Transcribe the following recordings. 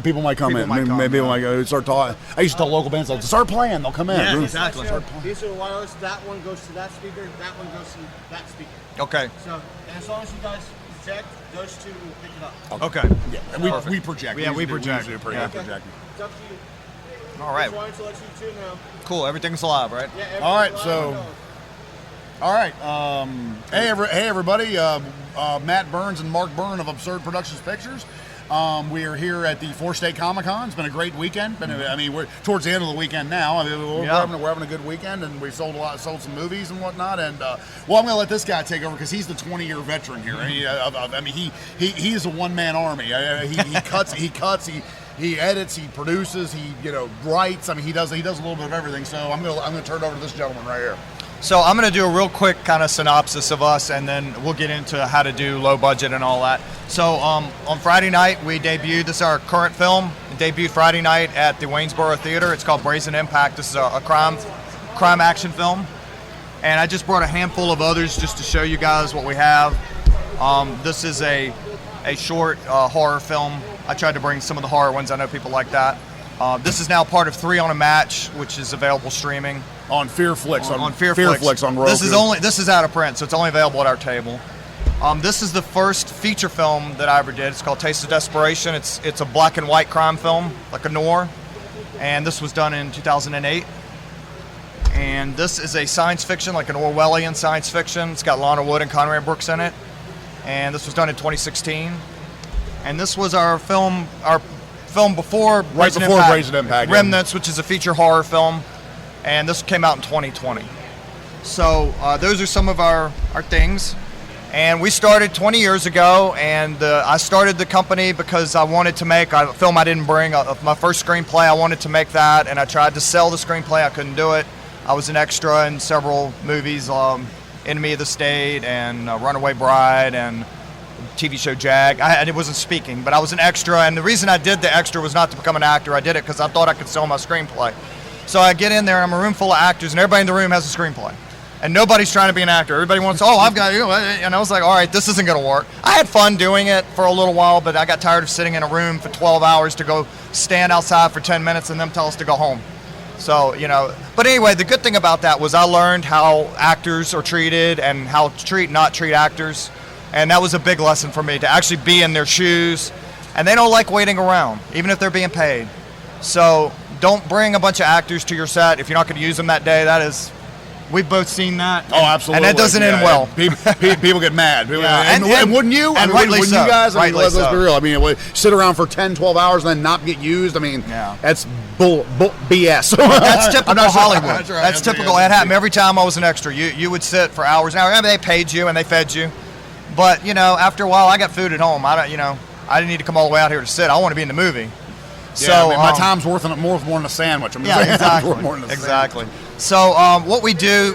People might come in. Maybe people might go start talking. I used to tell local bands, like, start playing. They'll come in. Yeah, exactly. These are wireless. That one goes to that speaker. That one goes to that speaker. Okay. So as long as you guys project, those two will pick it up. Okay. Yeah, we project. Yeah, we project. We do pretty good projecting. It's up to you. All right. Just wanted to let you two know. Cool. Everything's live, right? Yeah. All right. everything's So. All right. Hey, everybody. Matt Burns and Mark Byrne of Absurd Productions Pictures. We are here at the 4-State Comic-Con. It's been a great weekend. We're towards the end of the weekend now. We're having a good weekend, and we sold some movies and whatnot. And I'm going to let this guy take over because he's the 20-year veteran here. He is a one-man army. He cuts, he edits, he produces, he writes. He does a little bit of everything. So I'm going to turn it over to this gentleman right here. So I'm going to do a real quick kind of synopsis of us, and then we'll get into how to do low budget and all that. So on Friday night, we debuted, this is our current film, it debuted Friday night at the Waynesboro Theater. It's called Brazen Impact. This is a crime action film. And I just brought a handful of others just to show you guys what we have. This is a short horror film. I tried to bring some of the horror ones. I know people like that. This is now part of 3 on a Match, which is available streaming. On Fearflix, on Fearflix on Roku. This is out of print, so it's only available at our table. This is the first feature film that I ever did. It's called Taste of Desperation. It's a black and white crime film, like a noir, and this was done in 2008. And this is a science fiction, like an Orwellian science fiction. It's got Lana Wood and Conrad Brooks in it, and this was done in 2016. And this was our film before Brazen Impact, Remnants, which is a feature horror film. And this came out in 2020. So those are some of our things. And we started 20 years ago, and I started the company because I wanted to make a film I didn't bring. My first screenplay, I wanted to make that, and I tried to sell the screenplay. I couldn't do it. I was an extra in several movies, Enemy of the State and Runaway Bride and TV show Jag. I wasn't speaking, but I was an extra, and the reason I did the extra was not to become an actor. I did it because I thought I could sell my screenplay. So I get in there, and I'm a room full of actors, and everybody in the room has a screenplay. And nobody's trying to be an actor. Everybody wants, I've got you. And I was like, all right, this isn't going to work. I had fun doing it for a little while, but I got tired of sitting in a room for 12 hours to go stand outside for 10 minutes and them tell us to go home. So, But anyway, the good thing about that was I learned how actors are treated and how to not treat actors. And that was a big lesson for me, to actually be in their shoes. And they don't like waiting around, even if they're being paid. So don't bring a bunch of actors to your set if you're not going to use them that day. We've both seen that. Oh, absolutely. And that doesn't end well. People get mad. And wouldn't you? And rightly so. You guys? Rightly let's be real. Sit around for 10, 12 hours and then not get used. That's BS. That's typical Hollywood. That's typical. It happened every time I was an extra. You would sit for hours. Now, they paid you and they fed you. But, after a while, I got food at home. I didn't need to come all the way out here to sit. I want to be in the movie. So my time's worth more than a sandwich. Exactly. So what we do.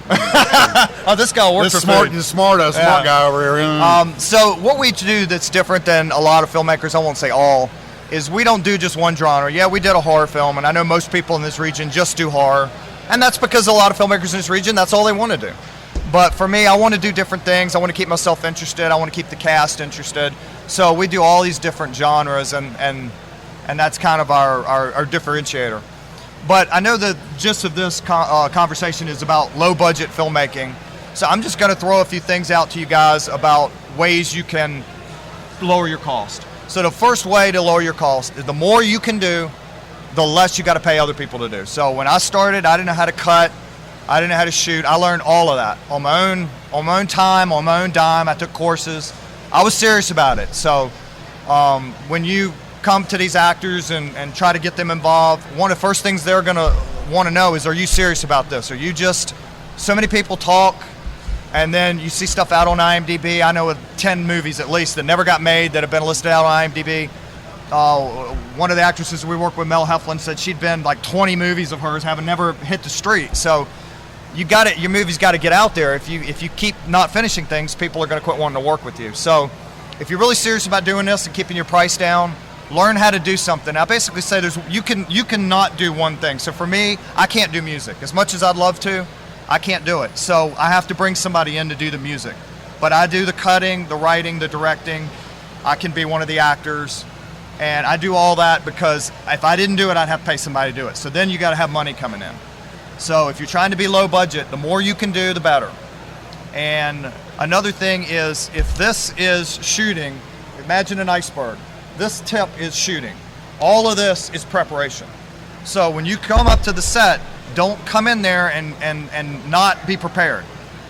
This guy works for food. Smart guy over here. So what we do that's different than a lot of filmmakers, I won't say all, is we don't do just one genre. Yeah, we did a horror film, and I know most people in this region just do horror, and that's because a lot of filmmakers in this region, that's all they want to do. But for me, I want to do different things. I want to keep myself interested. I want to keep the cast interested. So we do all these different genres, and that's kind of our differentiator. But I know the gist of this conversation is about low-budget filmmaking. So I'm just going to throw a few things out to you guys about ways you can lower your cost. So the first way to lower your cost is the more you can do, the less you got to pay other people to do. So when I started, I didn't know how to cut. I didn't know how to shoot. I learned all of that on my own time, on my own dime. I took courses. I was serious about it. So when you come to these actors and try to get them involved, one of the first things they're going to want to know is, are you serious about this? Are you just, so many people talk, and then you see stuff out on IMDb. I know of 10 movies at least that never got made that have been listed out on IMDb. One of the actresses we work with, Mel Heflin, said she'd been like 20 movies of hers haven't never hit the street. So your movie's got to get out there. If you keep not finishing things, people are going to quit wanting to work with you. So if you're really serious about doing this and keeping your price down, learn how to do something. I basically say you can not do one thing. So for me, I can't do music. As much as I'd love to, I can't do it. So I have to bring somebody in to do the music. But I do the cutting, the writing, the directing. I can be one of the actors. And I do all that because if I didn't do it, I'd have to pay somebody to do it. So then you got to have money coming in. So if you're trying to be low budget, the more you can do, the better. And another thing is, if this is shooting, imagine an iceberg. This tip is shooting. All of this is preparation. So when you come up to the set, don't come in there and not be prepared,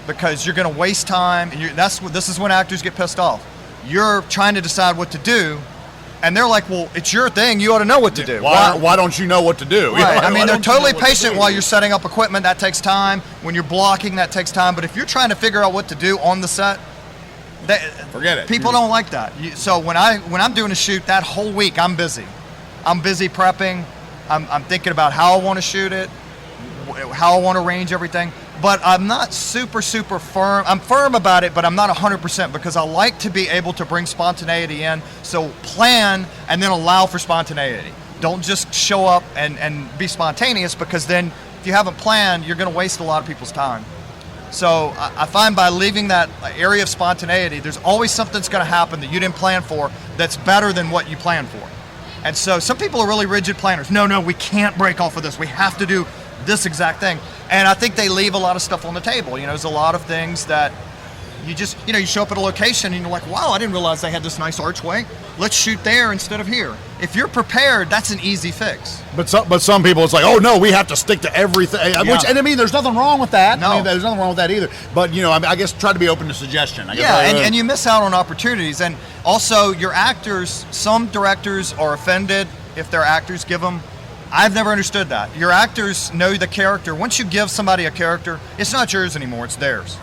because you're going to waste time. And this is when actors get pissed off. You're trying to decide what to do, and they're like, well, it's your thing. You ought to know what to do. Why don't you know what to do? Right. I mean, they're totally patient while you're setting up equipment. That takes time. When you're blocking, that takes time. But if you're trying to figure out what to do on the set, forget it. People don't like that. So when I'm doing a shoot, that whole week I'm busy. I'm busy prepping. I'm thinking about how I want to shoot it, how I want to arrange everything. But I'm not super firm. I'm firm about it, but I'm not 100%, because I like to be able to bring spontaneity in. So plan and then allow for spontaneity. Don't just show up and be spontaneous, because then if you haven't planned, you're going to waste a lot of people's time. So I find by leaving that area of spontaneity, there's always something that's going to happen that you didn't plan for that's better than what you planned for. And so some people are really rigid planners. No, we can't break off of this. We have to do this exact thing. And I think they leave a lot of stuff on the table. There's a lot of things that you just, you show up at a location and you're like, wow, I didn't realize they had this nice archway. Let's shoot there instead of here. If you're prepared, that's an easy fix. But some people, it's like, oh no, we have to stick to everything. Yeah. And I mean, there's nothing wrong with that. No. I mean, there's nothing wrong with that either. But I guess try to be open to suggestion. And you miss out on opportunities. And also your actors, some directors are offended if their actors give them. I've never understood that. Your actors know the character. Once you give somebody a character, it's not yours anymore, it's theirs.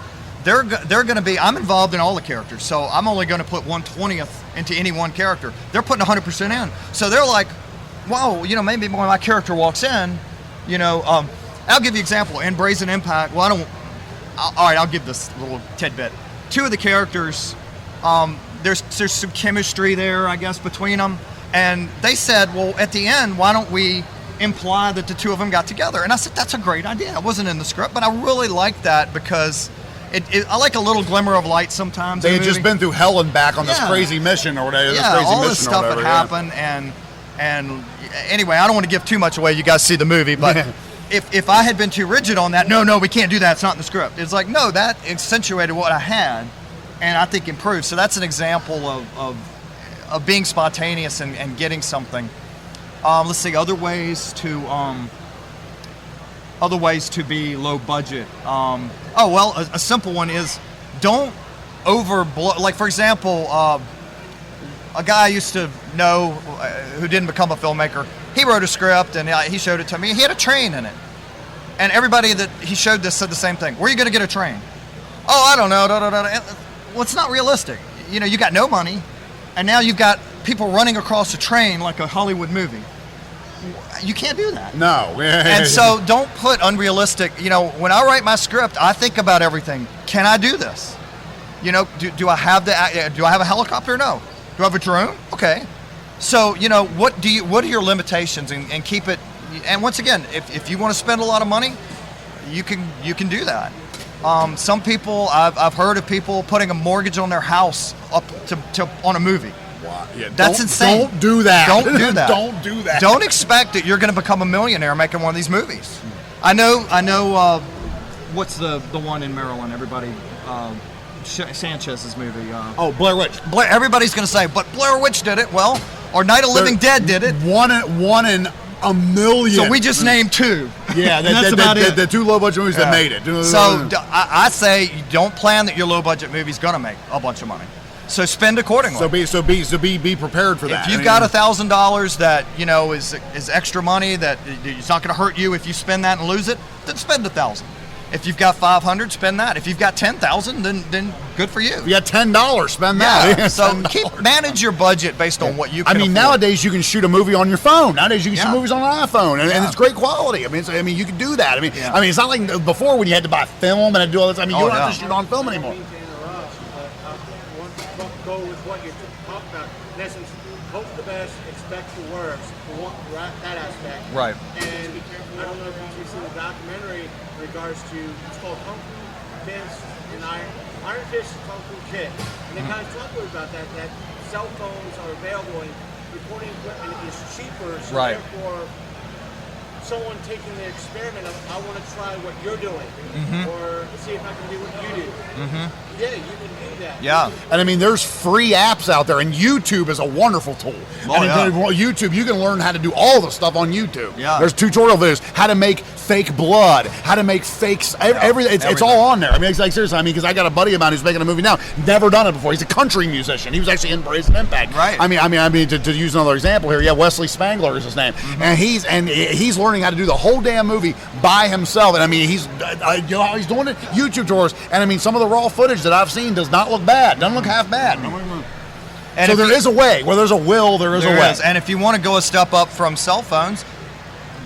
They're going to be, I'm involved in all the characters, so I'm only going to put 1/20th into any one character. They're putting 100% in. So they're like, whoa, maybe when my character walks in, I'll give you an example. In Brazen Impact, all right, I'll give this little tidbit. Two of the characters, there's some chemistry there, I guess, between them. And they said, well, at the end, why don't we imply that the two of them got together? And I said, that's a great idea. It wasn't in the script, but I really like that, because I like a little glimmer of light sometimes. They had just been through hell and back on this crazy mission or whatever. All this stuff had happened. And anyway, I don't want to give too much away. You guys see the movie, but if I had been too rigid on that, no, we can't do that. It's not in the script. It's like, no, that accentuated what I had, and I think improved. So that's an example of being spontaneous and getting something. Let's see, other ways to be low budget. A simple one is don't overblow. Like, for example, a guy I used to know who didn't become a filmmaker, he wrote a script and he showed it to me. He had a train in it. And everybody that he showed this said the same thing. Where are you going to get a train? Oh, I don't know. Well, it's not realistic. You got no money, and now you've got people running across a train like a Hollywood movie. You can't do that. No. And so don't put unrealistic, when I write my script, I think about everything. Can I do this? Do I have a helicopter? No. Do I have a drone? Okay. So, what are your limitations, and keep it, and once again, if you want to spend a lot of money, you can do that. Some people, I've heard of people putting a mortgage on their house up to on a movie. Wow. Yeah, that's insane. Don't do that. Don't do that. Don't do that. Don't expect that you're going to become a millionaire making one of these movies. I know. What's the one in Maryland? Everybody, Sanchez's movie. Blair Witch. Everybody's going to say, but Blair Witch did it. Well, or Night of the Living Dead did it. One in a million. So we just named two. Yeah, that's about it. The two low budget movies that made it. So I say don't plan that your low budget movie's going to make a bunch of money. So spend accordingly. So be prepared for that. If you've got $1,000 that is extra money that it's not going to hurt you if you spend that and lose it, then spend $1,000. If you've got $500, spend that. If you've got $10,000, then good for you. If you got $10, spend that. Yeah. So manage your budget based on what you can afford. Nowadays you can shoot a movie on your phone. Nowadays you can shoot movies on an iPhone, and it's great quality. You can do that. It's not like before when you had to buy film and do all this. You don't have to shoot on film anymore. Go with what you're talking about. In essence, hope the best, expect the worst. That aspect. Right. And I don't know if you've seen the documentary in regards to, it's called Kung Fu Fist and Iron Fist Kung Fu Kid. And they kind of talk about that cell phones are available and recording equipment is cheaper, so Right. therefore someone taking the experiment of, I want to try what you're doing, or see if I can do what you do. Yeah, you can do that. Yeah. And I mean, there's free apps out there, and YouTube is a wonderful tool. Oh, and yeah. YouTube, you can learn how to do all the stuff on YouTube. Yeah. There's tutorial videos, how to make fake blood, how to make fakes, everything. It's all on there. I mean, it's like, seriously, I mean, because I got a buddy of mine who's making a movie now, never done it before. He's a country musician. He was actually in Brazen Impact. Right. I mean, to use another example here, yeah, Wesley Spangler is his name, and he's learning how to do the whole damn movie by himself. And I mean, he's you know how he's doing it? YouTube tutorials. And I mean, some of the raw footage that I've seen does not look bad. Doesn't look half bad. And So there is a way. Where there's a will, there is a way. And if you want to go a step up from cell phones,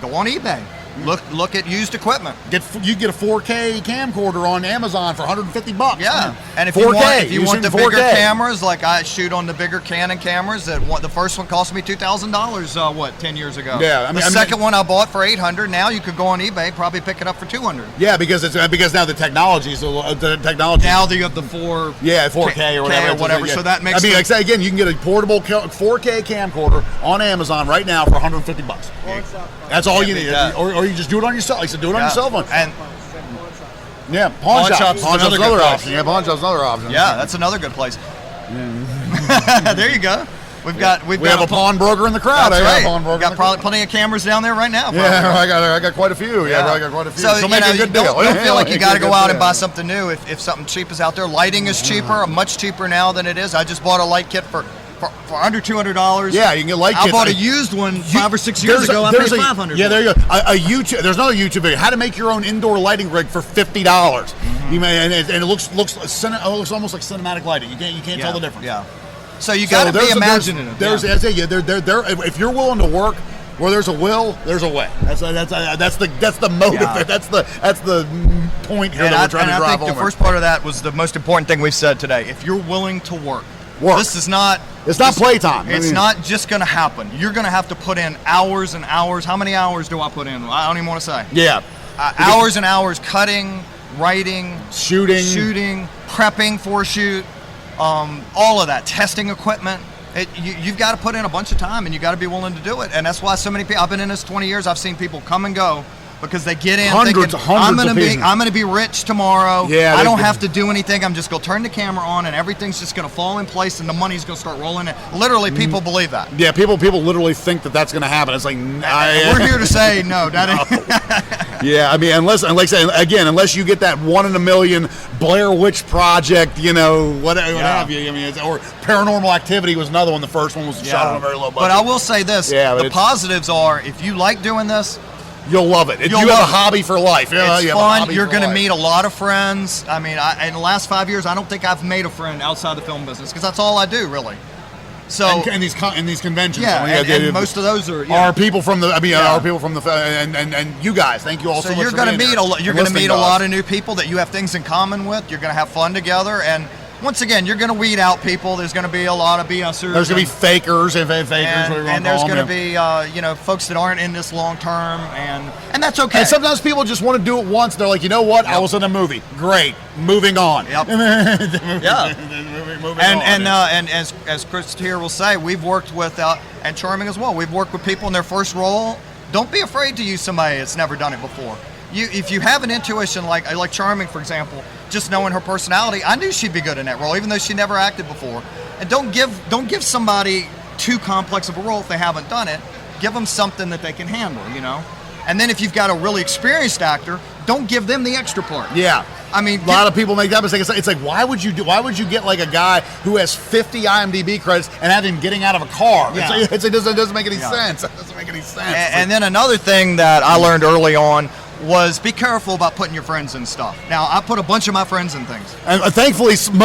go on eBay. Look at used equipment. You get a 4K camcorder on Amazon for $150. Yeah, and if 4K, you want the shooting bigger 4K. cameras, like I shoot on the bigger Canon cameras, the first one cost me $2,000. 10 years ago? Yeah, the second one I bought for $800. Now you could go on eBay, probably pick it up for $200. Yeah, because now the technology. Now that you have the 4K or whatever. So that makes. I mean, like say again, you can get a portable 4K camcorder on Amazon right now for $150. That's all you need, or you just do it on your cell. Like I said, do it on your cell phone. And yeah, pawn shop's another another good option. place. Yeah, pawn shop's another option. yeah, that's another good place. There you go. We have a pawnbroker in the crowd. That's right. Pawnbroker Got probably plenty of cameras down there right now. Yeah, I got quite a few. Yeah, I got quite a few. So make a good deal. Don't feel like you got to go out and buy buy something new if something cheap is out there. Lighting is cheaper, much cheaper now than it is. I just bought a light kit for under $200. Yeah, you can get light kits. I bought a used one 5 or 6 years ago. I paid $500. Yeah, there you go. A YouTube. There's another YouTube video. How to make your own indoor lighting rig for $50. You may, and it looks almost like cinematic lighting. You can't tell the difference. Yeah. So you got to be imaginative. If you're willing to work, where there's a will, there's a way. That's the motive. Yeah. That's the point here that we're trying to drive home. I think the first part of that was the most important thing we've said today. If you're willing to work. This is not. It's not playtime. It's not just going to happen. You're going to have to put in hours and hours. How many hours do I put in? I don't even want to say. Yeah. Hours and hours cutting, writing, shooting, prepping for a shoot, all of that, testing equipment. You've got to put in a bunch of time, and you got to be willing to do it. And that's why so many people. I've been in this 20 years. I've seen people come and go because they get in hundreds thinking, I'm going to be rich tomorrow. Yeah, I don't have to do anything. I'm just going to turn the camera on, and everything's just going to fall in place, and the money's going to start rolling in. Literally, people believe that. Yeah, people literally think that that's going to happen. It's like we're here to say no. That ain't. Yeah, I mean, unless you get that 1 in a million Blair Witch Project, what have you. I mean, or Paranormal Activity was another one. The first one was shot on a very low budget. But I will say this: the positives are, if you like doing this, you'll love it. You have a hobby for life. It's fun. You're going to meet a lot of friends. I mean, in the last 5 years, I don't think I've made a friend outside the film business because that's all I do, really. So in these conventions, and most of those are people from the. Are people from the and you guys. Thank you all so much. So you're for going to being meet here. you're going to meet a lot of new people that you have things in common with. You're going to have fun together, and once again, you're going to weed out people. There's going to be a lot of BSers. There's going to be fakers and fakers. And there's going to be folks that aren't in this long term, and that's okay. And sometimes people just want to do it once. They're like, you know what? I was in a movie. Great. Moving on. Yep. Moving on. And as Chris here will say, we've worked with and Charming as well. We've worked with people in their first role. Don't be afraid to use somebody that's never done it before. If you have an intuition like Charming, for example, just knowing her personality, I knew she'd be good in that role, even though she never acted before. And don't give somebody too complex of a role if they haven't done it. Give them something that they can handle, And then if you've got a really experienced actor, don't give them the extra part. Yeah. I mean, a lot of people make that mistake. It's like, why would you get like a guy who has 50 IMDb credits and have him getting out of a car? Yeah. It doesn't make any sense. It doesn't make any sense. And then another thing that I learned early on was be careful about putting your friends in stuff. Now, I put a bunch of my friends in things. And thankfully, some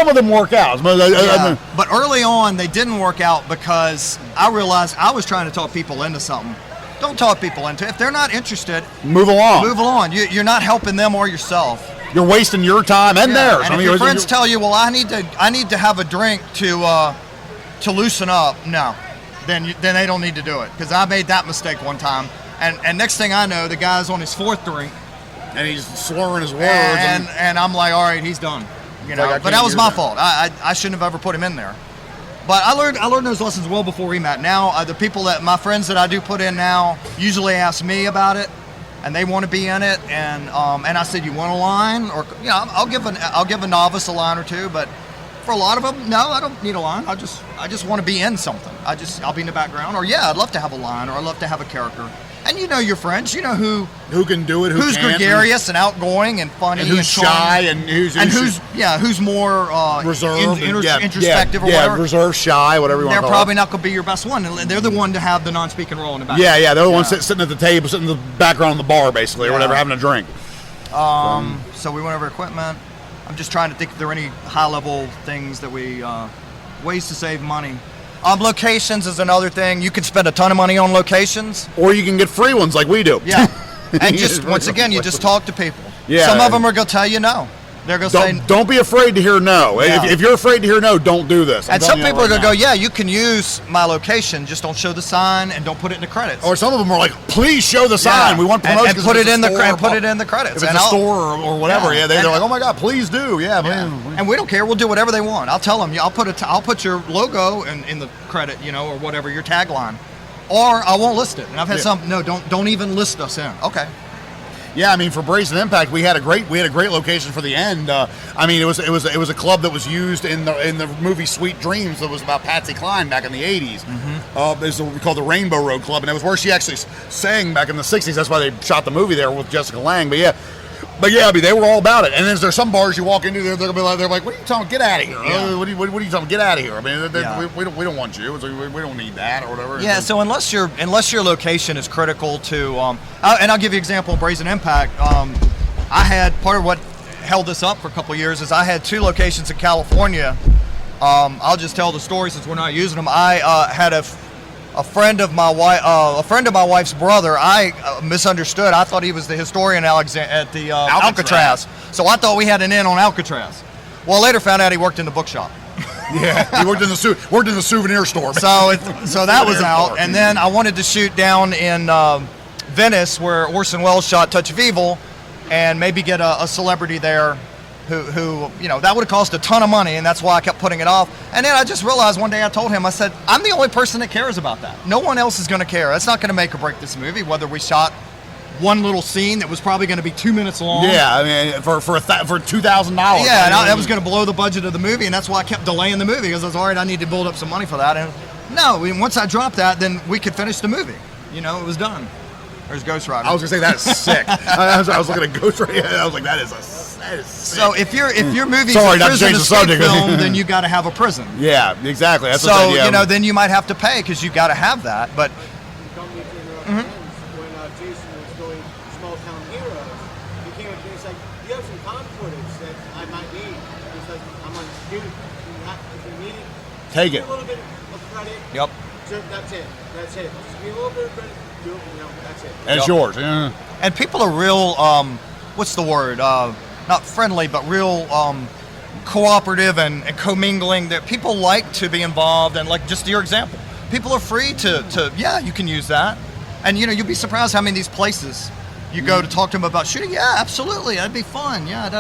of them work out. But early on, they didn't work out because I realized I was trying to talk people into something. Don't talk people into it. If they're not interested, move along. Move along. You're not helping them or yourself. You're wasting your time and theirs. And if your friends tell you, well, I need to have a drink to loosen up, no, then they don't need to do it. Because I made that mistake one time. And next thing I know, the guy's on his 4th drink. And he's slurring his words. And I'm like, all right, he's done. But that was my fault. I shouldn't have ever put him in there. But I learned those lessons well before we met. Now, my friends that I do put in now usually ask me about it, and they want to be in it. And I said, you want a line, or I'll give a novice a line or two. But for a lot of them, no, I don't need a line. I just want to be in something. I'll be in the background, or I'd love to have a line, or I'd love to have a character. And you know your friends, you know who can do it, who's gregarious and outgoing and funny, and who's shy, and who's more reserved, introspective, or whatever. Reserved, shy, whatever you want to call it. They're probably not going to be your best one. They're the one to have the non-speaking role in the background. Yeah, they're the ones sitting at the table, sitting in the background on the bar, basically, or whatever, having a drink. So we went over equipment. I'm just trying to think if there are any high-level things that ways to save money. Locations is another thing. You can spend a ton of money on locations, or you can get free ones like we do. Yeah, and just once again, you just talk to people. Yeah, some of them are gonna tell you no. They're gonna say, "Don't be afraid to hear no." Yeah. If you're afraid to hear no, don't do this. And some people are gonna go, "Yeah, you can use my location, just don't show the sign and don't put it in the credits." Or some of them are like, "Please show the sign. We want promotion." And put it in the credits. If it's a store or whatever, they're like, "Oh my God, please do." Yeah, man. And we don't care. We'll do whatever they want. I'll tell them, I'll put your logo in the credit, or whatever, your tagline, or I won't list it. And I've had some, no, don't even list us in. Okay. Yeah, I mean, for Brazen Impact, we had a great location for the end. I mean, it was a club that was used in the movie Sweet Dreams that was about Patsy Cline back in the 80s. Mm-hmm. It's what we call the Rainbow Road Club, and it was where she actually sang back in the 60s. That's why they shot the movie there with Jessica Lange. But yeah, I mean, they were all about it. And then there's some bars you walk into, they're like, "What are you talking? Get out of here! Yeah. What are you talking? Get out of here!" I mean, we don't want you. We don't need that or whatever. Yeah. So unless your location is critical to, and I'll give you an example of Brazen Impact. I had part of what held this up for a couple of years is I had 2 locations in California. I'll just tell the story since we're not using them. I had a friend of my wife's brother. I misunderstood. I thought he was the historian at the Alcatraz. So I thought we had an in on Alcatraz. Well, later found out he worked in the bookshop. Yeah, he worked in the souvenir store. So that was out. And then I wanted to shoot down in Venice, where Orson Welles shot Touch of Evil, and maybe get a celebrity there. Who that would have cost a ton of money, and that's why I kept putting it off. And then I just realized one day, I told him, I said, I'm the only person that cares about that. No one else is going to care. That's not going to make or break this movie, whether we shot one little scene that was probably going to be 2 minutes long. Yeah, I mean, for $2,000. Yeah, and that was going to blow the budget of the movie, and that's why I kept delaying the movie, because I was all right, I need to build up some money for that. And no, once I dropped that, then we could finish the movie. It was done. There's Ghost Rider. I was going to say, that's sick. I was looking at Ghost Rider. I was like, that is sick. So if your movie's a prison escape film, then you got to have a prison. Yeah, exactly. That's then you might have to pay because you got to have that. But don't need to interrupt when Jason was doing Small Town Heroes, he came up to me and said, "You have some con footage that I might need." He's like, "I'm like, dude, if you need it, take it. A little bit of credit. Yep. So that's it. Just give me a little bit of credit. Do it. That's it." And it's yours. Yeah. And people are real. What's the word? Not friendly, but real cooperative and commingling. That people like to be involved, and like just your example, people are free to you can use that, and you'll be surprised how many of these places you go to talk to them about shooting. Yeah, absolutely, that'd be fun. Yeah,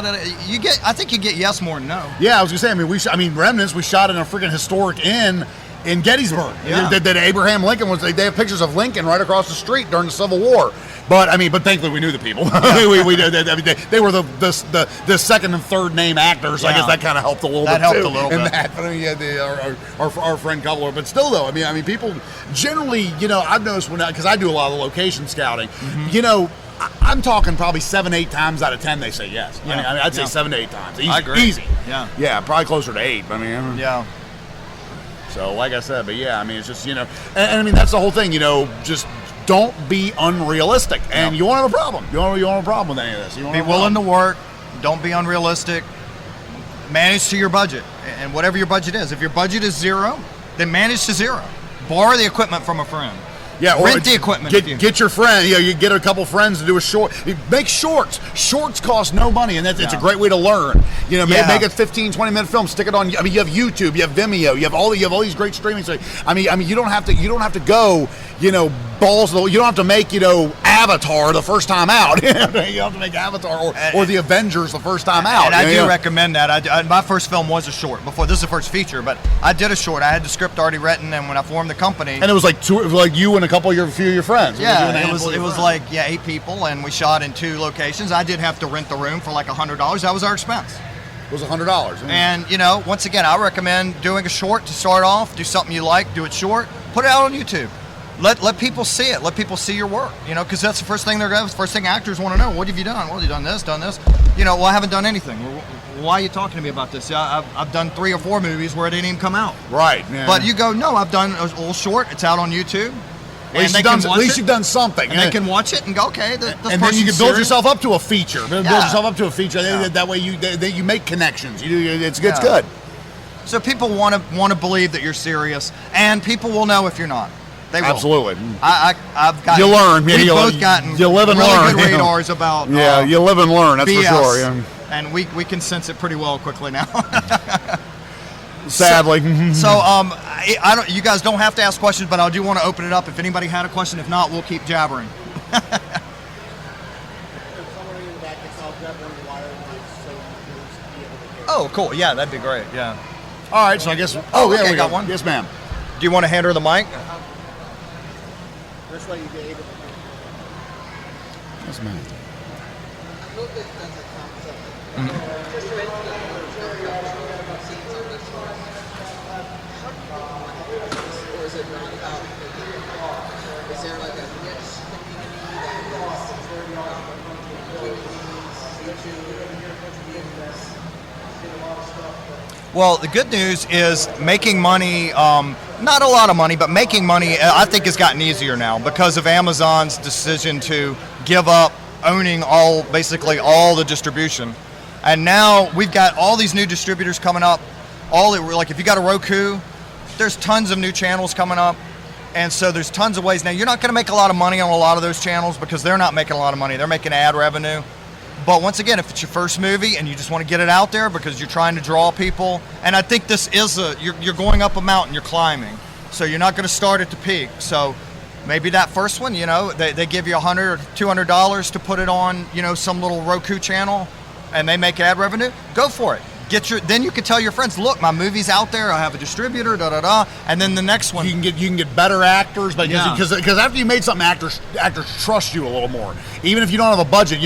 I think you get yes more than no. Yeah, I was gonna say. Remnants. We shot in a freaking historic inn in Gettysburg. Yeah. That Abraham Lincoln was. They have pictures of Lincoln right across the street during the Civil War. But thankfully we knew the people. They were the second and third name actors. Yeah. I guess that kind of helped a little bit. That helped too, a little bit. Our friend Coupler. But still though, people generally, I've noticed because I do a lot of the location scouting. Mm-hmm. I'm talking probably 7-8 times out of 10 they say yes. Yeah. I'd say 7 to 8 times. Easy, I agree. Easy. Yeah. Yeah, probably closer to 8. Yeah. So like I said, but yeah, it's just and that's the whole thing. Just don't be unrealistic, and you won't have a problem. You won't have a problem with any of this. Be willing to work. Don't be unrealistic. Manage to your budget, and whatever your budget is. If your budget is 0, then manage to 0. Borrow the equipment from a friend. Yeah, rent the equipment. Get your friend. You get a couple friends to do a short. Make shorts. Shorts cost no money, and it's a great way to learn. Make a 15, 20-minute film. Stick it on. You have YouTube. You have Vimeo. You have all these great streaming sites. You don't have to go. Balls. You don't have to make Avatar the first time out. You have to make Avatar or the Avengers the first time out. And I do recommend that. My first film was a short. Before this is the first feature, but I did a short. I had the script already written, and when I formed the company, and it was like you and a couple of few of your friends. Yeah, it was like 8 people, and we shot in 2 locations. I did have to rent the room for like $100. That was our expense. It was $100. And once again, I recommend doing a short to start off. Do something you like, do it short, put it out on YouTube. Let people see it. Let people see your work. Because that's the first thing first thing actors want to know. What have you done? Well, you done this, done this. Well, I haven't done anything. Well, why are you talking to me about this? I've done 3 or 4 movies where it didn't even come out. Right. Yeah. But you go, no, I've done a little short. It's out on YouTube. At least you've done something. And they can watch it and go, okay, and then you can build yourself up to a feature. Yeah. That way you make connections. It's good. So people want to believe that you're serious, and people will know if you're not. They will. Absolutely. I've got. You learn. We've both gotten you live and really learn. good radars about. You live and learn. That's BS, for sure. Yeah. And we can sense it pretty well quickly now. Sadly. I don't. You guys don't have to ask questions, but I do want to open it up. If anybody had a question, if not, we'll keep jabbering. Oh, cool. Yeah, that'd be great. Yeah. All right. So I guess. Okay, we got one. Yes, ma'am. Do you want to hand her the mic? This way you get able to. Yes, ma'am. Well, the good news is making money, not a lot of money, but making money, I think has gotten easier now because of Amazon's decision to give up owning basically all the distribution. And now we've got all these new distributors coming up. Like if you got a Roku, there's tons of new channels coming up. And so there's tons of ways. Now, you're not going to make a lot of money on a lot of those channels because they're not making a lot of money. They're making ad revenue. But once again, if it's your first movie and you just want to get it out there because you're trying to draw people, and I think this is you're going up a mountain, you're climbing. So you're not going to start at the peak. So maybe that first one, they give you $100 or $200 to put it on, some little Roku channel, and they make ad revenue. Go for it. Then you can tell your friends, look, my movie's out there. I have a distributor, and then the next one you can get better actors, because after you made something, actors trust you a little more. Even if you don't have a budget,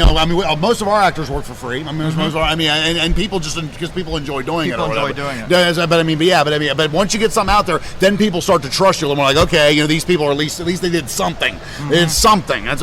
most of our actors work for free. And people because people enjoy doing it. People enjoy doing it. But once you get something out there, then people start to trust you a little more. Like, okay, these people are at least they did something. Mm-hmm. It's something. That's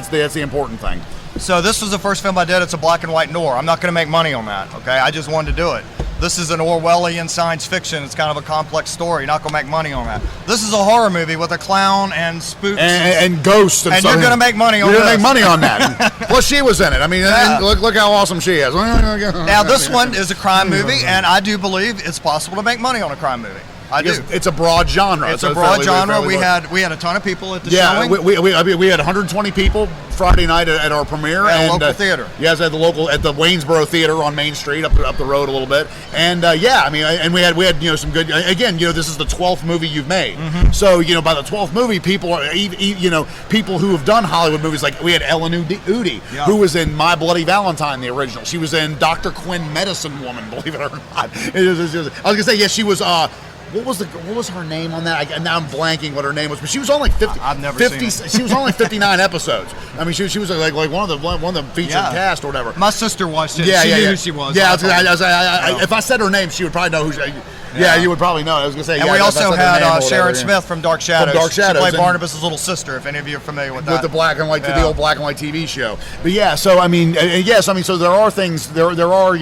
the important thing. So this was the first film I did. It's a black and white noir. I'm not going to make money on that, okay? I just wanted to do it. This is an Orwellian science fiction. It's kind of a complex story. You're not going to make money on that. This is a horror movie with a clown and spooks. And ghosts. And you're going to make money on that. You're going to make money on that. Plus, she was in it. Look how awesome she is. Now, this one is a crime movie, and I do believe it's possible to make money on a crime movie. I do. It's a broad genre. It's a broad genre. We had a ton of people at the showing. We had 120 people Friday night at our premiere at a local theater. Yes, at the Waynesboro Theater on Main Street, up the road a little bit. And and we had some good. Again, this is the 12th movie you've made. Mm-hmm. So by the 12th movie, people are people who have done Hollywood movies. Like we had Ellen Udy, who was in My Bloody Valentine, the original. She was in Dr. Quinn, Medicine Woman. Believe it or not, I was gonna say yes. She was. What was her name on that? Now I'm blanking what her name was, but she was on like 50. I've never seen it. She was on like 59 episodes. She was like one of the featured cast or whatever. My sister watched it. She knew who she was. Yeah, if I said her name, she would probably know who she. Yeah, you would probably know. I was gonna say. And we also had Sharon Smith from Dark Shadows. From Dark Shadows. She played Barnabas' little sister. If any of you are familiar with that. With the black and white, the old black and white TV show. But yeah, so so there are things. There are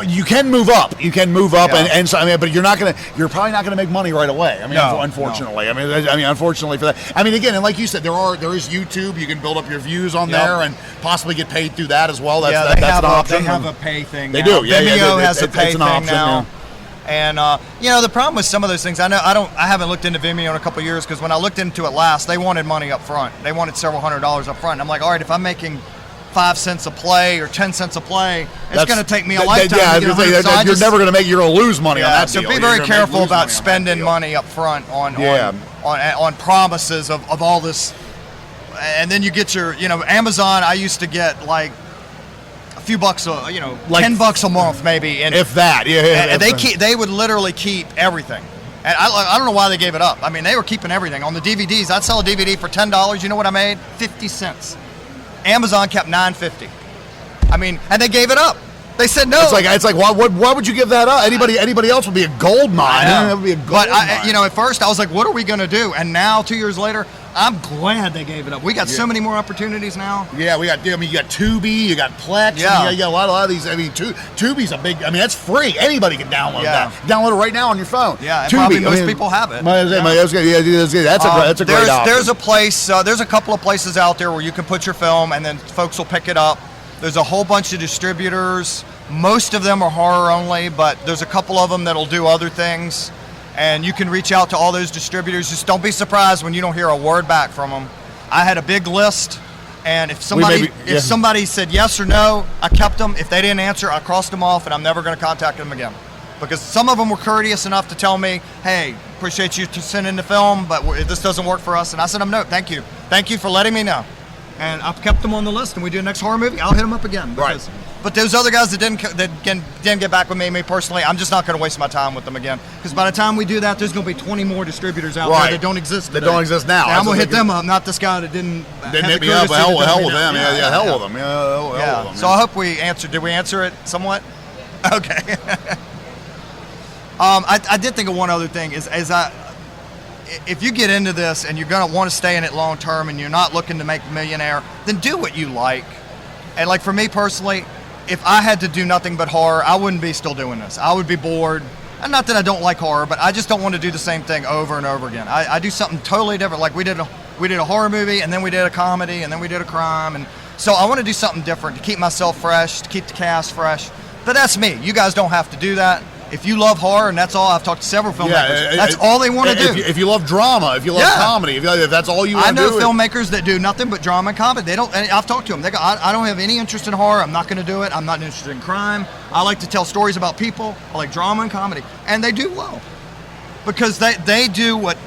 you can move up. And so but you're probably not gonna make money right away. Unfortunately. No. Unfortunately for that. Again, and like you said, there is YouTube. You can build up your views on there and possibly get paid through that as well. That's an option. They have a pay thing. They do. Vimeo has a pay thing option, now. And the problem with some of those things, I haven't looked into Vimeo in a couple of years because when I looked into it last, they wanted money up front. They wanted several $100s up front. I'm like, all right, if I'm making 5 cents a play or 10 cents a play, it's going to take me a lifetime. You're never going to make. You're going to lose money on that. So deal. be very careful about spending money up front on promises of all this and then you get your, Amazon. I used to get like a few bucks, like $10 a month maybe, and if that, and they would literally keep everything. And I don't know why they gave it up. I mean, they were keeping everything. On the DVDs, I'd sell a DVD for $10. You know what I made? 50 cents. Amazon kept $9.50. I mean, and they gave it up. They said no. It's like why would you give that up? Anybody else would be a gold mine. That would be a gold mine. At first I was like, what are we going to do? And now 2 years later, I'm glad they gave it up. We got so many more opportunities now. Yeah, you got Tubi, you got Plex, you got a lot of these. I mean, Tubi's a big. I mean, that's free. Anybody can download that. Download it right now on your phone. Yeah, and probably most people have it. That's a great option. There's a place. There's a couple of places out there where you can put your film, and then folks will pick it up. There's a whole bunch of distributors. Most of them are horror only, but there's a couple of them that'll do other things. And you can reach out to all those distributors. Just don't be surprised when you don't hear a word back from them. I had a big list, and if somebody said yes or no, I kept them. If they didn't answer, I crossed them off, and I'm never going to contact them again. Because some of them were courteous enough to tell me, hey, appreciate you sending the film, but this doesn't work for us. And I said, no, thank you. Thank you for letting me know. And I've kept them on the list, and we do the next horror movie, I'll hit them up again. Right. But those other guys that didn't get back with me personally, I'm just not going to waste my time with them again. Because by the time we do that, there's going to be 20 more distributors out there that don't exist today. That don't exist now. And I'm going to hit them up, not this guy that didn't hit me up. Hell with them. Yeah, hell with them. Hell with them. So I hope we answered. Did we answer it somewhat? Okay. I did think of one other thing. If you get into this and you're going to want to stay in it long term and you're not looking to make a millionaire, then do what you like. And like for me personally, if I had to do nothing but horror, I wouldn't be still doing this. I would be bored. And not that I don't like horror, but I just don't want to do the same thing over and over again. I do something totally different. Like we did a horror movie, and then we did a comedy, and then we did a crime, and so I want to do something different to keep myself fresh, to keep the cast fresh. But that's me. You guys don't have to do that. If you love horror, and that's all, I've talked to several filmmakers, that's all they want to do. If you love drama, if you love comedy, if that's all you want to do. I know filmmakers that do nothing but drama and comedy. They don't. And I've talked to them. They go, I don't have any interest in horror. I'm not going to do it. I'm not interested in crime. I like to tell stories about people. I like drama and comedy, and they do well because they do what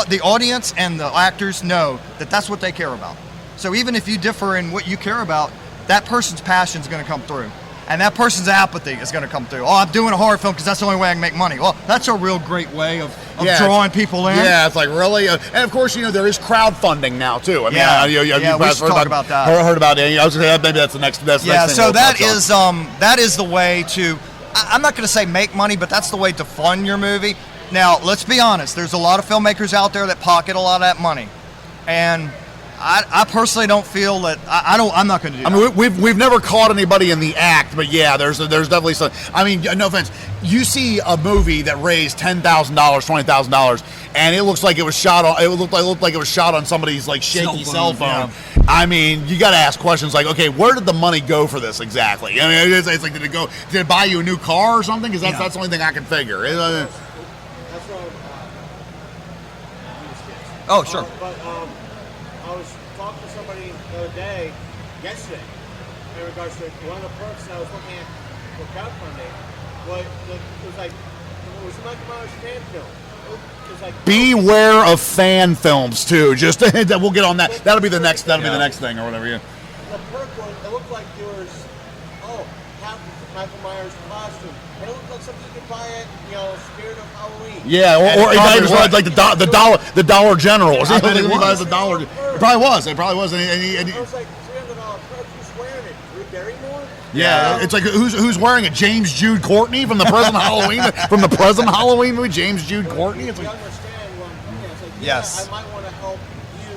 the audience and the actors know that's what they care about. So even if you differ in what you care about, that person's passion is going to come through. And that person's apathy is going to come through. Oh, I'm doing a horror film because that's the only way I can make money. Well, that's a real great way of drawing people in. Yeah, it's like really, and of course, there is crowdfunding now too. I mean, we should talk about that. Heard about it. I was going to say maybe that's the next. Next thing so that is the way to. I'm not going to say make money, but that's the way to fund your movie. Now, let's be honest. There's a lot of filmmakers out there that pocket a lot of that money, and I personally don't feel that I'm not going to do that. I mean, we've never caught anybody in the act, but yeah, there's definitely some. I mean, no offense. You see a movie that raised $10,000, $20,000, and it looks like it was shot on. It looked like it was shot on somebody's like shaky cell phone. Yeah. I mean, you got to ask questions like, okay, where did the money go for this exactly? I mean, it's like did it buy you a new car or something? Because that's the only thing I can figure. That's oh, sure. But I was talking to somebody the other day, yesterday, in regards to one of the perks that I was looking at for crowdfunding. It was like Michael Myers fan film. It was like, beware of fan films too. Just we'll get on that. That'll be the next. That'll be the next thing or whatever. Yeah. The perk was it looked like there was half Michael Myers costume. And it looked like something you could buy at Spirit of Halloween. Yeah, or it was like the Dollar General. Or something. It was. It probably was. It probably was. And it was like $300 perk. Who's wearing it? Drew Barrymore? Yeah, it's like who's wearing it? James Jude Courtney from the present Halloween movie. James Jude Courtney. It's like, you understand what I'm doing. It's like, yes, I might want to help you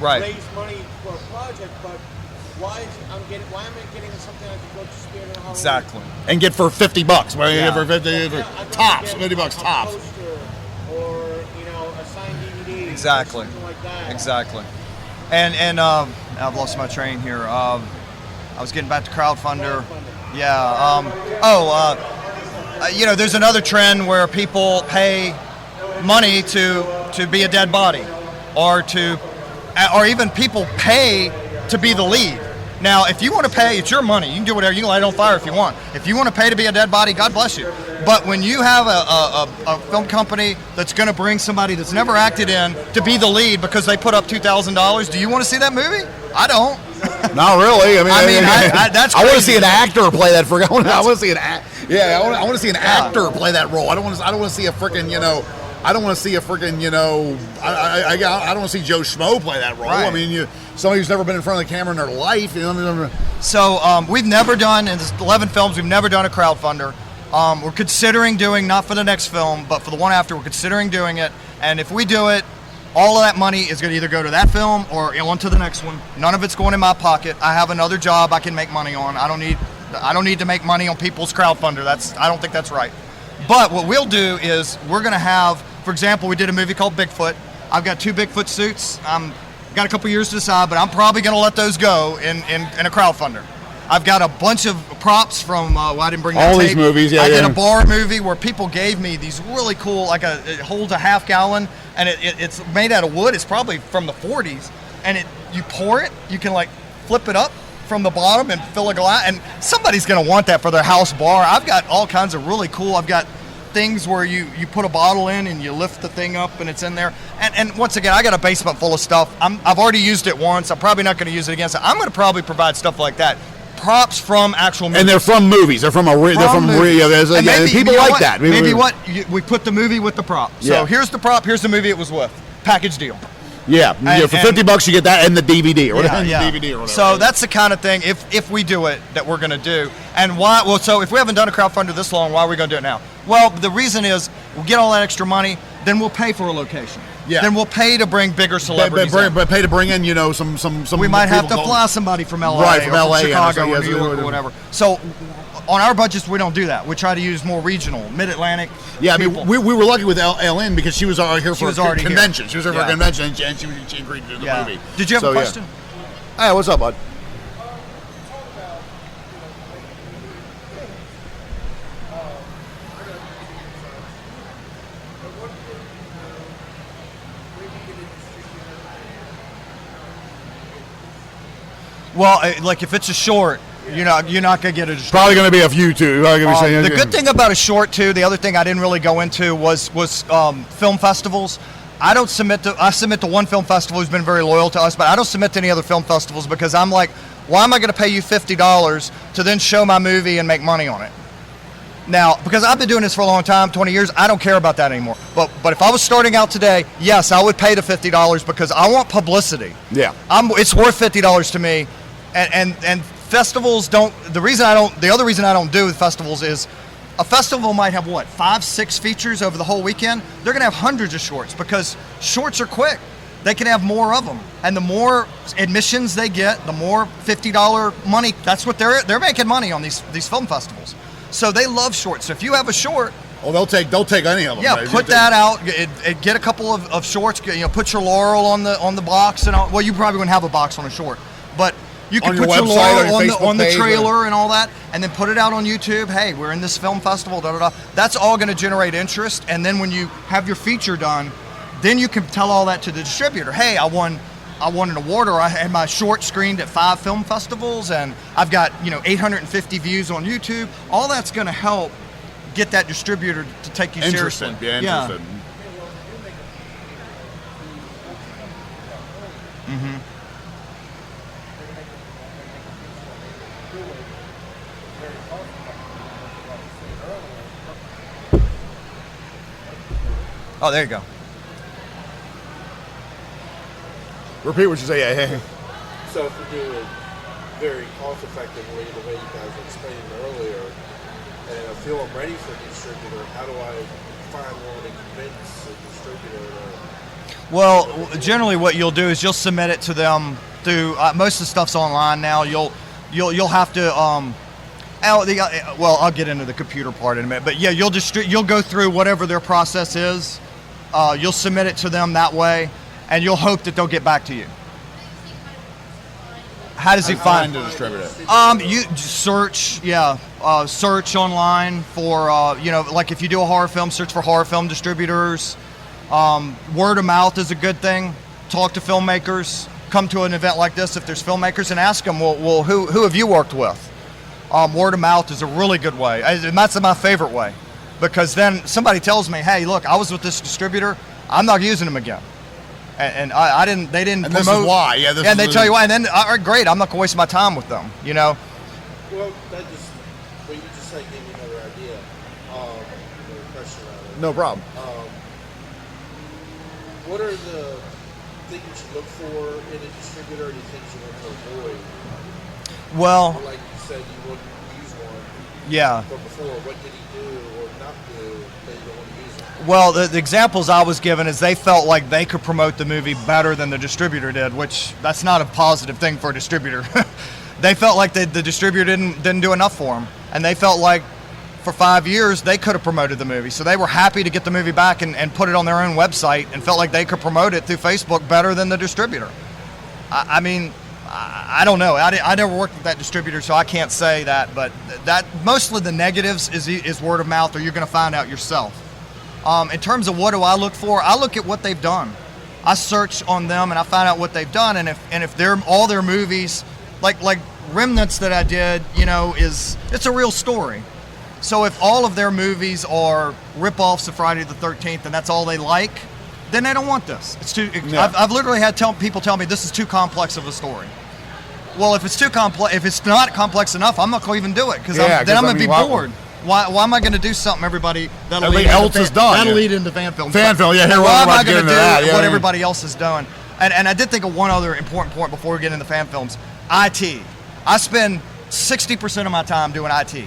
raise money for a project, but why am I getting something I can go to Spirit of Halloween? Exactly. And get for $50. For 50 tops, $50 tops. A poster or a signed DVD. Exactly. Or something like that. Exactly. And I've lost my train here. I was getting back to crowdfunder. Yeah. There's another trend where people pay money to be a dead body, or even people pay to be the lead. Now, if you want to pay, it's your money. You can do whatever. You can light it on fire if you want. If you want to pay to be a dead body, God bless you. But when you have a film company that's going to bring somebody that's never acted in to be the lead because they put up $2,000, do you want to see that movie? I don't. Not really. I mean, that's I want to crazy. see an actor play that. I want to see I want to see an actor play that role. I don't want to see a freaking I don't want to see a freaking I don't want to see Joe Schmo play that role. Right. I mean, somebody who's never been in front of the camera in their life. So we've never done, in this 11 films, we've never done a crowdfunder. We're considering doing, not for the next film, but for the one after, we're considering doing it. And if we do it, all of that money is going to either go to that film or on to the next one. None of it's going in my pocket. I have another job I can make money on. I don't need to make money on people's crowdfunder. I don't think that's right. But what we'll do is we're going to have, for example, we did a movie called Bigfoot. I've got 2 Bigfoot suits. Got a couple years to decide, but I'm probably going to let those go in a crowdfunder. I've got a bunch of props from, I didn't bring that all tape. these movies, yeah. I did a bar movie where people gave me these really cool, it holds a half gallon, and it's made out of wood. It's probably from the 40s, and you pour it, you can flip it up from the bottom and fill a glass, and somebody's going to want that for their house bar. I've got all kinds of really cool, I've got things where you put a bottle in and you lift the thing up and it's in there. And once again, I got a basement full of stuff. I've already used it once. I'm probably not going to use it again. So I'm going to probably provide stuff like that. Props from actual movies. And they're from movies. They're from movies. People like that. We put the movie with the prop. So Yeah. here's the prop. Here's the movie it was with. Package deal. Yeah, for $50 you get that and the DVD or whatever. Yeah. DVD or whatever. So that's the kind of thing, if we do it, that we're going to do. And why? Well, so if we haven't done a crowdfunder this long, why are we going to do it now? Well, the reason is we'll get all that extra money, then we'll pay for a location. Yeah. Then we'll pay to bring bigger celebrities in. But pay to bring in, some. We might have to people fly somebody from LA, Right, from or LA, from Chicago, yeah, or New York, or whatever. So on our budgets, we don't do that. We try to use more regional, mid-Atlantic. Yeah, I mean, people. we were lucky with LN because she was here for a convention. She was here for a convention, and she agreed to do the movie. Did you have a question? Hey, what's up, bud? Well, if it's a short, you're not going to get it. Probably going to be a few too. The good thing about a short too, the other thing I didn't really go into was film festivals. I submit to one film festival who's been very loyal to us, but I don't submit to any other film festivals because I'm like, why am I going to pay you $50 to then show my movie and make money on it? Now, because I've been doing this for a long time, 20 years, I don't care about that anymore. But if I was starting out today, yes, I would pay the $50 because I want publicity. Yeah. It's worth $50 to me. And festivals don't. The other reason I don't do festivals is a festival might have 5-6 features over the whole weekend. They're going to have hundreds of shorts because shorts are quick. They can have more of them, and the more admissions they get, the more $50 money. That's what they're making money on these film festivals. So they love shorts. So if you have a short, they'll take any of them. Yeah, right? put that out. Get a couple of shorts. Put your Laurel on the box and all. Well, you probably wouldn't have a box on a short, but you can put your Laurel on the trailer and all that, and then put it out on YouTube. Hey, we're in this film festival. Da da da. That's all going to generate interest, and then when you have your feature done, then you can tell all that to the distributor. Hey, I won an award, or I had my short screened at 5 film festivals, and I've got 850 views on YouTube. All that's going to help get that distributor to take you seriously. Yeah, interested. Mm-hmm. Oh, there you go. Repeat what you say. Yeah. So if we do it very cost-effectively, the way you guys explained earlier, and I feel I'm ready for a distributor, how do I find one and convince a distributor to... Well, generally what you'll do is you'll submit it to them through most of the stuff's online now. You'll have to I'll get into the computer part in a minute, but yeah, you'll go through whatever their process is. You'll submit it to them that way, and you'll hope that they'll get back to you. How does he find a distributor? You search online for like if you do a horror film, search for horror film distributors. Word of mouth is a good thing. Talk to filmmakers. come to an event like this, if there's filmmakers, and ask them, well, who have you worked with? Word of mouth is a really good way. And that's my favorite way, because then somebody tells me, hey, look, I was with this distributor. I'm not using them again. And I didn't. They didn't And promote. this is why. Yeah. And they tell you why. And then, all right, great. I'm not gonna waste my time with them. You know. Well, what you just said gave me another idea. Another question out of it. No problem. What are the things you look for in a distributor, and the things you want to avoid? Well, Like you said, you wouldn't use one. yeah. But before, what did he do or not do that you don't want to use it? Well, the examples I was given is they felt like they could promote the movie better than the distributor did, which that's not a positive thing for a distributor. They felt like the distributor didn't do enough for them, and they felt like for 5 years they could have promoted the movie. So they were happy to get the movie back and put it on their own website, and felt like they could promote it through Facebook better than the distributor. I mean, I don't know. I never worked with that distributor, so I can't say that. But that mostly the negatives is word of mouth, or you're going to find out yourself. In terms of what do I look for, I look at what they've done. I search on them and I find out what they've done, and if they're all their movies, like Remnants that I did, you know, it's a real story. So if all of their movies are rip-offs of Friday the 13th and that's all they like, then they don't want this. It's too. Yeah. I've literally had people tell me this is too complex of a story. Well, if it's too complex, if it's not complex enough, I'm not going to even do it, because then I'm going to be bored. Why am I going to do something everybody Everybody else has done? That'll lead into fan films. Fan film, yeah. Here, Why am we're I about to get going to into do that. Yeah, what yeah. everybody else is doing? And I did think of one other important point before we get into fan films. IT. I spend 60% of my time doing IT,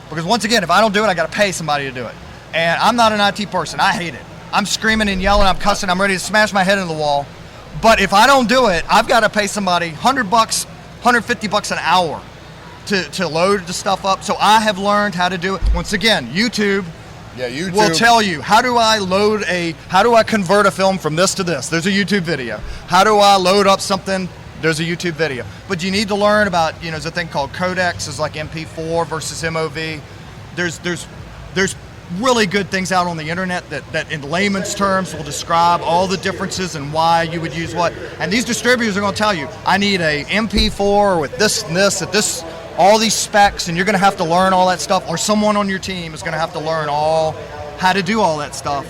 because once again, if I don't do it, I got to pay somebody to do it. And I'm not an IT person. I hate it. I'm screaming and yelling. I'm cussing. I'm ready to smash my head into the wall. But if I don't do it, I've got to pay somebody $100, $150 an hour to load the stuff up. So I have learned how to do it. Once again, YouTube. Yeah, YouTube will tell you, how do I convert a film from this to this? There's a YouTube video. How do I load up something? There's a YouTube video. But you need to learn about, there's a thing called codecs, is like MP4 versus MOV. There's really good things out on the internet that in layman's terms will describe all the differences and why you would use what. And these distributors are going to tell you, I need a MP4 with this and this at this, all these specs, and you're going to have to learn all that stuff, or someone on your team is going to have to learn how to do all that stuff.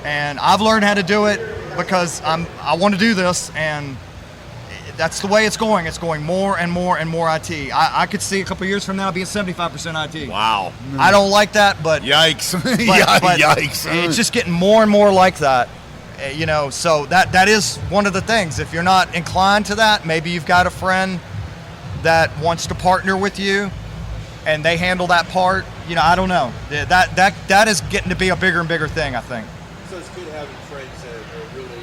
And I've learned how to do it because I want to do this, and that's the way it's going. It's going more and more and more IT. I could see a couple years from now being 75% IT. Wow. I don't like that, but Yikes. but Yikes. it's just getting more and more like that. So that is one of the things. If you're not inclined to that, maybe you've got a friend that wants to partner with you and they handle that part. I don't know. That is getting to be a bigger and bigger thing, I think. So it's good having friends that are really,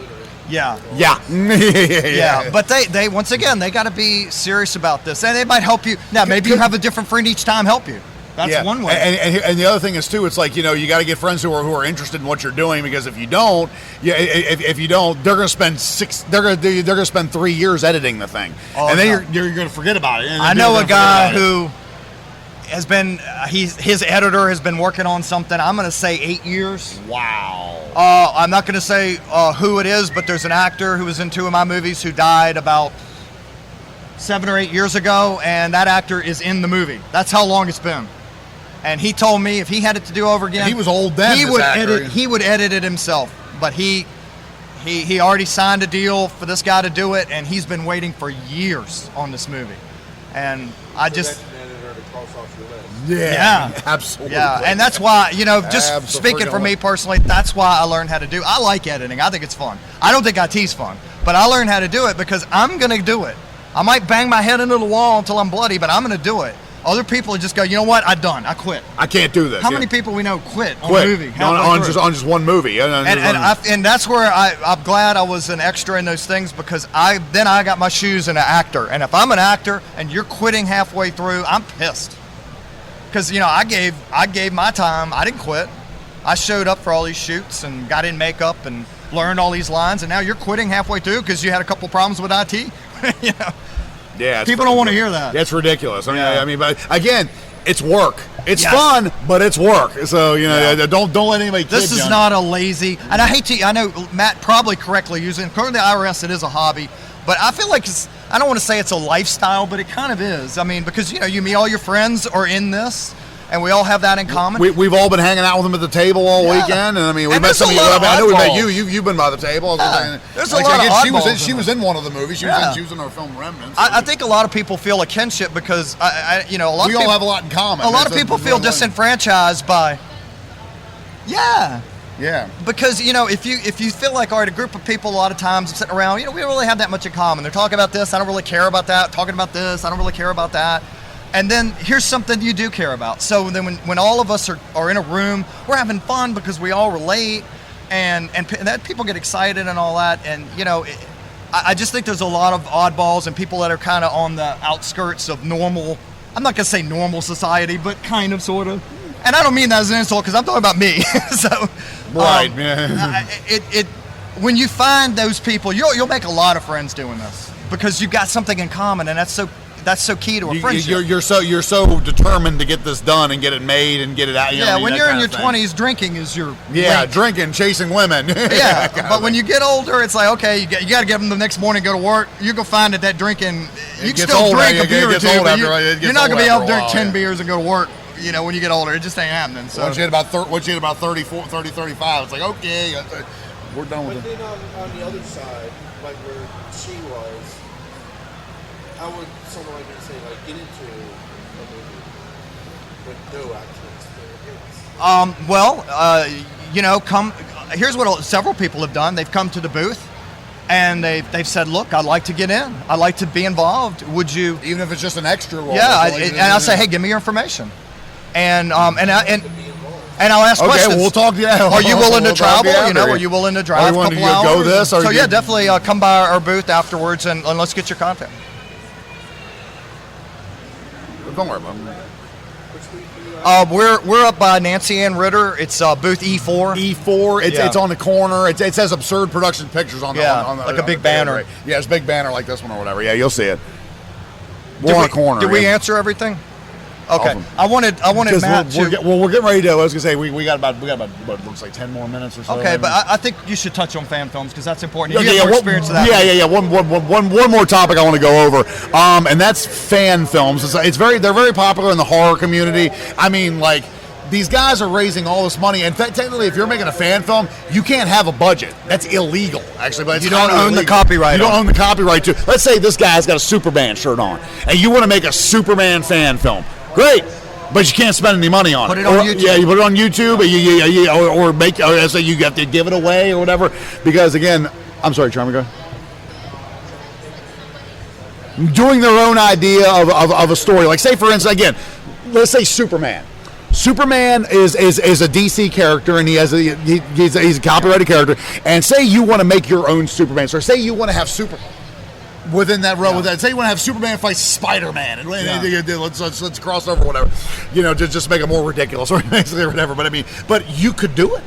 literate. Yeah. Yeah. But they once again, they got to be serious about this, and they might help you. Now, maybe you have a different friend each time help you. That's one way. And the other thing is too, it's like, you got to get friends who are interested in what you're doing, because if you don't, if you don't, they're going to spend 3 years editing the thing, and then you're going to forget about it. I know a guy who has been his editor has been working on something. I'm going to say 8 years. Wow. I'm not going to say who it is, but there's an actor who was in 2 of my movies who died about 7 or 8 years ago, and that actor is in the movie. That's how long it's been. And he told me if he had it to do over again, he was old then. He would edit it himself. But he already signed a deal for this guy to do it, and he's been waiting for years on this movie. And That's an editor to cross off your list. Yeah, absolutely. Yeah, and that's why, just speaking for me personally, that's why I learned how to do. I like editing. I think it's fun. I don't think IT's fun, but I learned how to do it because I'm going to do it. I might bang my head into the wall until I'm bloody, but I'm going to do it. Other people just go, you know what? I'm done. I quit. I can't do this. How many people we know quit on a movie? On just one movie. And that's where I'm glad I was an extra in those things, because I got my shoes and an actor. And if I'm an actor and you're quitting halfway through, I'm pissed. Because I gave my time. I didn't quit. I showed up for all these shoots and got in makeup and learned all these lines, and now you're quitting halfway through because you had a couple problems with IT. Yeah, people don't want to hear that. It's ridiculous. I mean, but again, it's work. It's Yes. fun, but it's work. So don't let anybody. This kid is you. not a lazy, and I know Matt probably correctly using, according to the IRS, it is a hobby, but I feel like I don't want to say it's a lifestyle, but it kind of is. I mean, because you meet all your friends are in this, and we all have that in common. We've all been hanging out with them at the table all weekend, and I mean, we And met there's some of a you. lot of I know we met oddballs. you. You've been by the table. There's a lot of she was oddballs she in was it. in one of the movies. She Yeah. was in our film Remnants. I think a lot of people feel a kinship because a lot we of all people, have a lot in common. a lot of It's people feel real- disenfranchised by. Yeah. Yeah. Because if you feel like, all right, a group of people a lot of times sitting around, we don't really have that much in common. They're talking about this, I don't really care about that. Talking about this, I don't really care about that. And then here's something you do care about. So then when all of us are in a room, we're having fun because we all relate, and that people get excited and all that. And I just think there's a lot of oddballs and people that are kind of on the outskirts of normal. I'm not gonna say normal society, but kind of, sort of. And I don't mean that as an insult because I'm talking about me. So. Right. When you find those people, you'll make a lot of friends doing this because you've got something in common, and that's so key to a friendship. You're so determined to get this done and get it made and get it out. When you're in your 20s, drinking is your link. drinking, chasing women. Yeah, but when you get older, it's like, okay, you got to get them the next morning, go to work. You're gonna find that drinking, you can gets still old, drink it a beer or gets two, old but after- you're it gets not gonna old be able to after a drink while, 10 yeah. beers and go to work. When you get older, it just ain't happening. So Once you hit about 34, 30, 35, it's like, okay, we're done with But it. then on the other side, like where she was, how would someone like me say, like, get into a movie with no actual experience? Come. Here's what several people have done. They've come to the booth, and they've said, "Look, I'd like to get in. I'd like to be involved. Would you?" Even if it's just an extra role. Yeah, and I'll say, "Hey, give me your information," and I'll ask Okay, questions. well, we'll talk. Yeah, Are you willing to we'll talk travel? after. Are you willing to Are drive you a willing to couple go hours? this, or So you- definitely come by our booth afterwards and let's get your content. Don't worry about it. We're up by Nancy Ann Ritter. It's booth E4. E4. It's Yeah. it's on the corner. It says Absurd Production Pictures on the Yeah, on the, like a on big the banner. right. Yeah, it's a big banner like this one or whatever. Yeah, you'll see it. We're on a corner. Did we yeah. answer everything? Okay. Awesome. I wanted Because Matt we're to. we're getting ready to. I was gonna say we got about what looks like 10 more minutes or so. Okay, maybe. but I think you should touch on fan films because that's important. You Okay, get more one- experience of that. Yeah. One more topic I want to go over, and that's fan films. They're very popular in the horror community. I mean, like, these guys are raising all this money, and technically, if you're making a fan film, you can't have a budget. That's illegal, actually. But it's You don't highly own the illegal. copyright You don't on it. own the copyright to. Let's say this guy's got a Superman shirt on, and you want to make a Superman fan film. Great. But you can't spend any money on Put it. it on Or- YouTube. Yeah, you put it on YouTube, or make. Or say you have to give it away or whatever. Because again, I'm sorry, Charmy, go ahead. Doing their own idea of a story. Like, say for instance, again, let's say Superman. Superman is a DC character, and he's a copyrighted character. And say you want to make your own Superman story. Say you want to have within that row, with that, say you want to have Superman fight Spider-Man, and let's cross over, whatever, just make it more ridiculous or basically whatever. But I mean, but you could do it.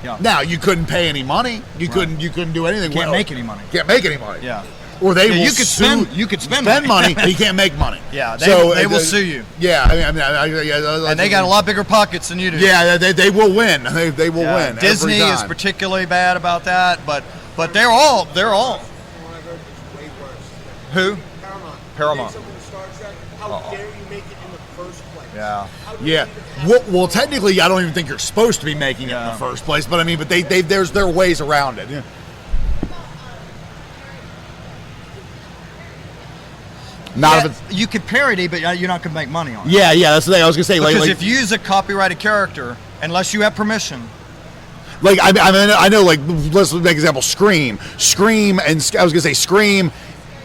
Yeah. Now you couldn't pay any money. You couldn't do anything. Can't make any money. Can't make any money. Yeah. Or they will You could sue. You could spend money, but you can't make money. Yeah, they will sue you. Yeah, And they got a lot bigger pockets than you do. Yeah, they will win. They will Yeah, win. Disney every is time. particularly bad about that, but they're all. One I heard is way worse. Who? Paramount. Paramount. They did something to Star Trek. How dare you make it in the first place? Yeah. How do you Yeah. even have Well, technically, I don't even think you're supposed to be making it in Yeah. the first place. But I mean, there are ways around it. Yeah. Not if it's. You could parody, but you're not gonna make money on it. Yeah, that's the thing I was gonna say. Because Like, if you use a copyrighted character, unless you have permission, I know. Like, let's make an example. Scream, and I was gonna say Scream,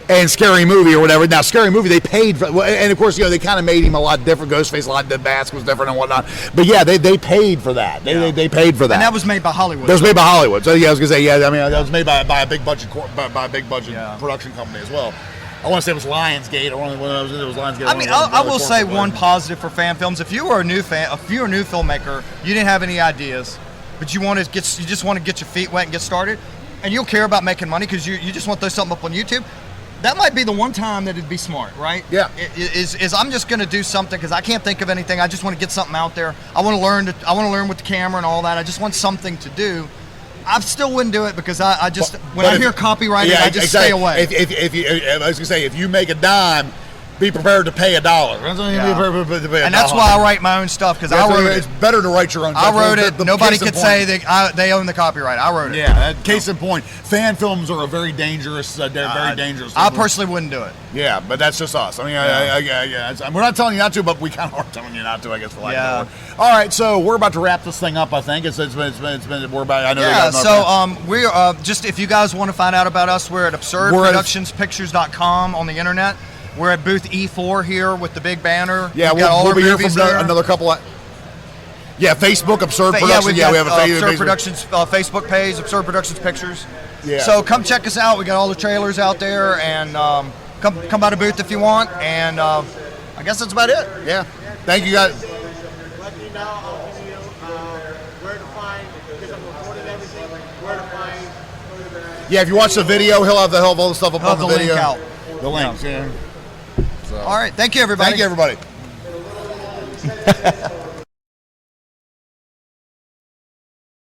and Scary Movie or whatever. Now, Scary Movie, they paid for, and of course, they kind of made him a lot different. Ghostface, a lot, the mask was different and whatnot. But yeah, they paid for that. They paid for that. and that was made by Hollywood. That was made by Hollywood. So yeah, I was gonna say that was made by a big budget by a big budget Yeah. production company as well. I want to say it was Lionsgate. It was Lionsgate. I mean, I will say one positive for fan films. If you were a new filmmaker, you didn't have any ideas, but you just want to get your feet wet and get started, and you'll care about making money because you just want to throw something up on YouTube. that might be the one time that it'd be smart, right? Yeah. Is I'm just going to do something because I can't think of anything. I just want to get something out there. I want to learn with the camera and all that. I just want something to do. I still wouldn't do it because I just when I hear copyrighted, I just stay away. If you, I was gonna say, if you make a dime, be prepared to pay $1. Yeah. And that's why I write my own stuff because I wrote it. It's better to write your own stuff. I wrote it. Nobody could say they own the copyright. I wrote it. Yeah. Case in point, fan films are a very dangerous. They're very dangerous. I personally wouldn't do it. Yeah, but that's just us. I mean, we're not telling you not to, but we kind of are telling you not to, I guess, for lack of a word. All right, so we're about to wrap this thing up. I think it's been we're about. I know. Yeah. So we're just if you guys want to find out about us, we're at absurdproductionspictures.com on the internet. We're at booth E4 here with the big banner. Yeah, we'll be here from another couple of. Yeah, Facebook, Absurd Productions. Yeah, we have a Absurd Productions Facebook page, Absurd Productions Pictures. Yeah. So come check us out. We got all the trailers out there, and come by the booth if you want. And I guess that's about it. Yeah. Thank you guys. Let me know. I'll give you where to find, because I'm recording everything, where to find. Yeah, if you watch the video, he'll have all the stuff up on the video. Link out. The links, yeah. All right. Thank you, everybody. Thank you, everybody.